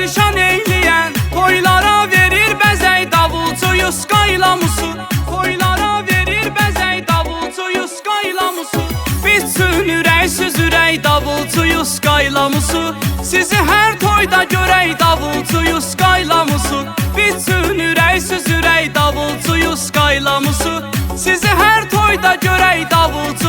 pərişan eyləyən, toylara verir bəzək davulcuyu skaylamusu. Toylara verir bəzək davulcuyu skaylamusu. Bitsin ürəksiz ürək davulcuyu skaylamusu. Sizi hər toyda görək davulcuyu skaylamusu. Bitsin ürəksiz ürək davulcuyu skaylamusu. Sizi hər toyda görək davulcuyu